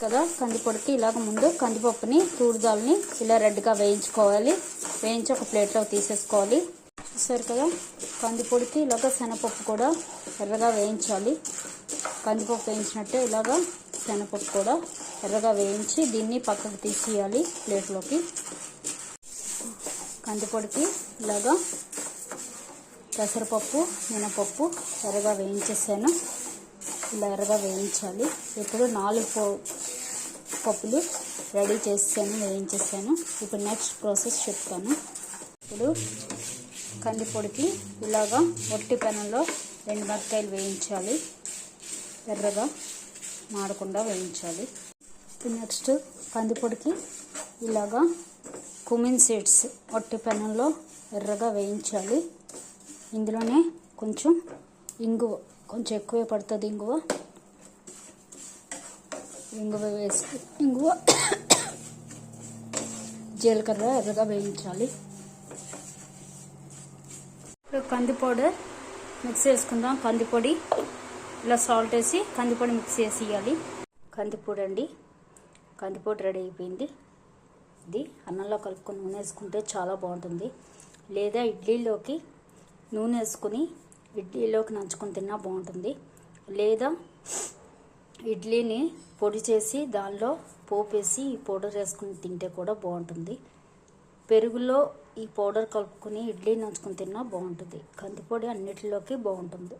కదా కందిపొడికి ఇలాగ ముందు కందిపప్పుని తూర్దాల్ని ఇలా రెడ్గా వేయించుకోవాలి. వేయించి ఒక ప్లేట్లో తీసేసుకోవాలి. చూసారు కదా కందిపొడికి ఇలాగ శనగపప్పు కూడా ఎర్రగా వేయించాలి. కందిపప్పు వేయించినట్టే ఇలాగ శనగపప్పు కూడా ఎర్రగా వేయించి దీన్ని పక్కకు తీసేయాలి ప్లేట్లోకి. కందిపొడికి ఇలాగా పెసరపప్పు మినపప్పు ఎర్రగా వేయించేసాను. ఇలా ఎర్రగా వేయించాలి. ఇప్పుడు 4 పప్పులు రెడీ చేసాను, వేయించేసాను. ఇప్పుడు నెక్స్ట్ ప్రాసెస్ చెప్తాను. ఇప్పుడు కందిపొడికి ఇలాగా ఒట్టి పెనంలో 2 మిరపకాయలు వేయించాలి. ఎర్రగా మాడకుండా వేయించాలి. ఇప్పుడు నెక్స్ట్ కందిపొడికి ఇలాగా కుమిన్ సీడ్స్ ఒట్టి పెనంలో ఎర్రగా వేయించాలి. ఇందులోనే కొంచెం ఇంగువ, కొంచెం ఎక్కువే పడుతుంది ఇంగువ వేసి జీలకర్ర ఎర్రగా వేయించాలి. ఇప్పుడు కంది పౌడర్ మిక్స్ చేసుకుందాం. కందిపొడి ఇలా సాల్ట్ వేసి కందిపొడి మిక్స్ చేసి ఇవ్వాలి. కందిపొడి అండి, కందిపొడి రెడీ అయిపోయింది. ఇది అన్నంలో కలుపుకొని నూనె వేసుకుంటే చాలా బాగుంటుంది. లేదా ఇడ్లీలోకి నూనె వేసుకుని ఇడ్లీలోకి నంచుకొని తిన్నా బాగుంటుంది. లేదా ఇడ్లీని పొడి చేసి దానిలో పోపు వేసి ఈ పౌడర్ వేసుకుని తింటే కూడా బాగుంటుంది. పెరుగులో ఈ పౌడర్ కలుపుకొని ఇడ్లీ నంచుకొని తిన్నా బాగుంటుంది. కందిపొడి అన్నిటిలోకి బాగుంటుంది.